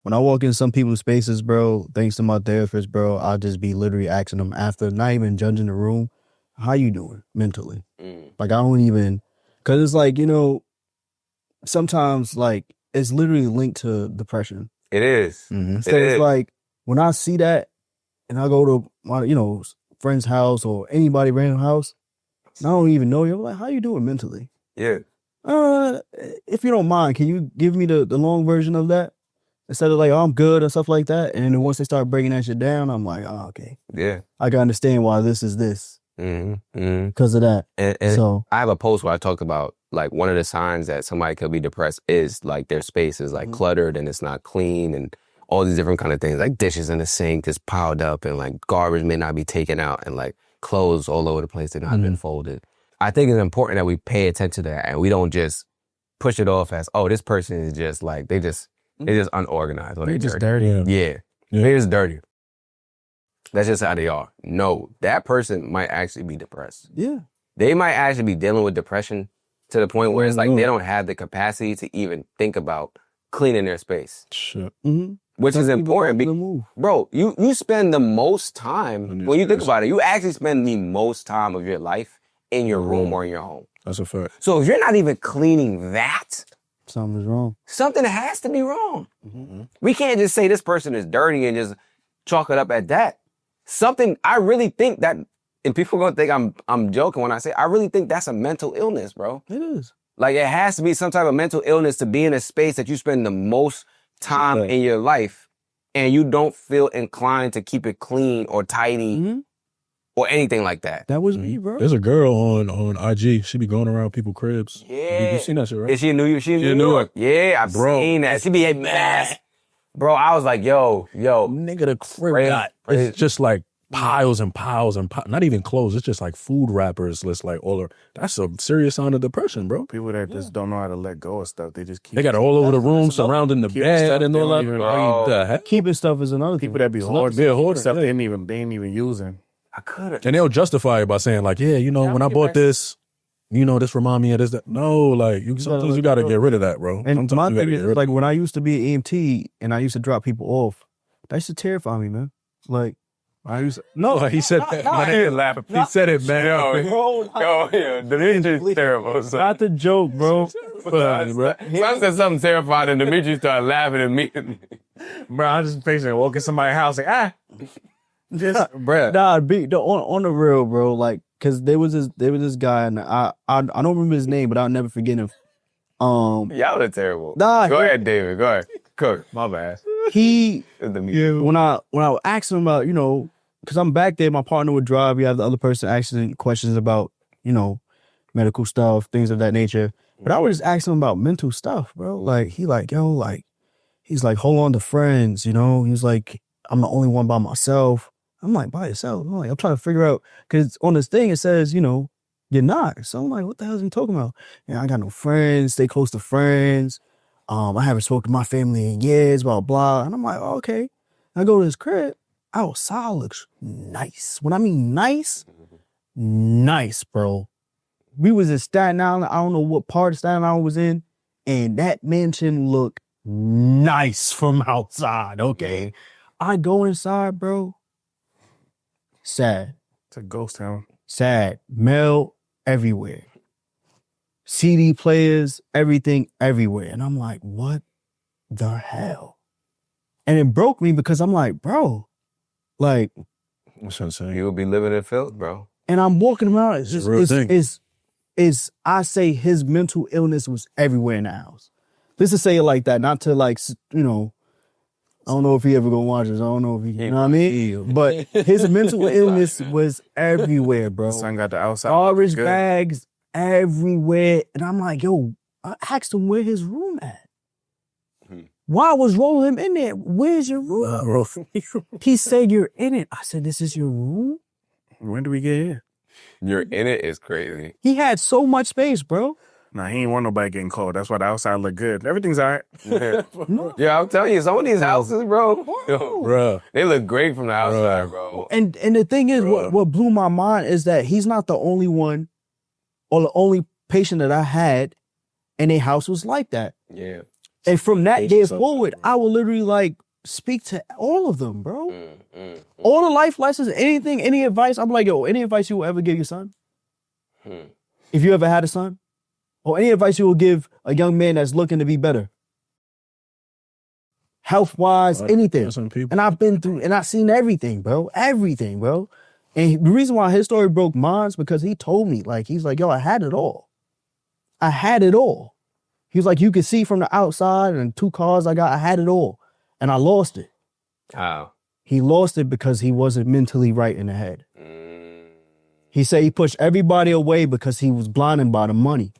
when I walk in some people's spaces, bro, thanks to my therapist, bro, I'll just be literally asking them after, not even judging the room, how you doing mentally? Like, I don't even, because it's like, sometimes, like, it's literally linked to depression. It is. Mm-hmm. So it's like, when I see that, and I go to my, friend's house or anybody random house, and I don't even know you, I'm like, how you doing mentally? Yeah. If you don't mind, can you give me the long version of that? Instead of like, oh, I'm good or stuff like that. And then once they start breaking that shit down, I'm like, oh, okay. Yeah. I can understand why this is this. Because of that. And so I have a post where I talked about like one of the signs that somebody could be depressed is like their space is like cluttered and it's not clean and all these different kind of things. Like dishes in the sink is piled up and like garbage may not be taken out and like clothes all over the place that have been folded. I think it's important that we pay attention to that and we don't just push it off as, oh, this person is just like, they're just unorganized. Or they're just dirty. Yeah. They're just dirty. That's just how they are. No, that person might actually be depressed. Yeah. They might actually be dealing with depression to the point where it's like they don't have the capacity to even think about cleaning their space. Shit. Which is important. Bro, you spend the most time, when you think about it, you actually spend the most time of your life in your room or in your home. That's a fact. So if you're not even cleaning that, something's wrong. Something has to be wrong. We can't just say this person is dirty and just chalk it up at that. I really think that, and people are gonna think I'm joking when I say, I really think that's a mental illness, bro. It is. Like it has to be some type of mental illness to be in a space that you spend the most time in your life and you don't feel inclined to keep it clean or tidy or anything like that. That was me, bro. There's a girl on IG. She be going around people's cribs. Yeah. You seen that shit, right? Is she in New York? She in New York? Yeah, I've seen that. She be a mess. Bro, I was like, yo. Nigga, the crib got, it's just like piles and piles and not even clothes. It's just like food wrappers. It's like that's a serious sign of depression, bro. People that just don't know how to let go of stuff. They just keep. They got it all over the room, surrounding the bed and all that. What the heck? Keeping stuff is another people thing. that be hoarding stuff they ain't even using. I could have. And they'll justify it by saying like, yeah, when I bought this, this remind me of this, that. No, like sometimes you got to get rid of that, bro. And sometimes my thing is like when I used to be an EMT and I used to drop people off, that used to terrify me, man. Like, he said that. He said it, man. Yo, Dimitri's terrible. So. Not the joke, bro. I said something terrifying and Dimitri started laughing at me. Bro, I'm just picturing walking in somebody's house like, just, bruh. Nah, on the real, bro. Like, cause there was this guy and I don't remember his name, but I'll never forget him. Y'all are terrible. Nah, go ahead, David. Go ahead. Cook. My bad. When I asked him about, because I'm back there, my partner would drive. You have the other person asking questions about, medical stuff, things of that nature. But I would just ask him about mental stuff, bro. Like, he's like, hold on to friends, He was like, I'm the only one by myself. I'm like, by yourself? I'm trying to figure out, because on this thing it says, you're not. So I'm like, what the hell is he talking about? I got no friends, stay close to friends. I haven't spoken to my family in years, blah, blah. And I'm like, oh, okay. I go to his crib. Outside looks nice. When I mean nice, bro. We was in Staten Island. I don't know what part of Staten Island was in. And that mansion looked nice from outside. Okay. I go inside, bro. Sad. It's a ghost town. Sad. Mail everywhere. CD players, everything everywhere. And I'm like, what the hell? And it broke me because I'm like, bro, like. What's insane? You will be living in filth, bro. And I'm walking around. I say his mental illness was everywhere in the house. Just to say it like that, not to like, I don't know if he ever gonna watch this. I don't know if he, you know what I mean? But his mental illness was everywhere, bro. Son got the outside. Garbage bags everywhere. And I'm like, yo, I asked him where his room at. Why was rolling him in there? Where's your room? He said, you're in it. I said, this is your room? When do we get here? You're in it is crazy. He had so much space, bro. Nah, he ain't want nobody getting cold. That's why the outside look good. Everything's all right. Yeah, I'm telling you, some of these houses, bro, they look great from the outside, bro. And the thing is, what blew my mind is that he's not the only one or the only patient that I had and their house was like that. Yeah. And from that day forward, I will literally like speak to all of them, bro. All the life lessons, anything, any advice. I'm like, yo, any advice you will ever give your son? If you ever had a son? Or any advice you will give a young man that's looking to be better? Health-wise, anything. And I've been through, and I've seen everything, bro. Everything, bro. And the reason why his story broke mine is because he told me, like, he's like, yo, I had it all. I had it all. He was like, you could see from the outside and 2 cars I got, I had it all. And I lost it. How? He lost it because he wasn't mentally right in the head. He said he pushed everybody away because he was blinded by the money.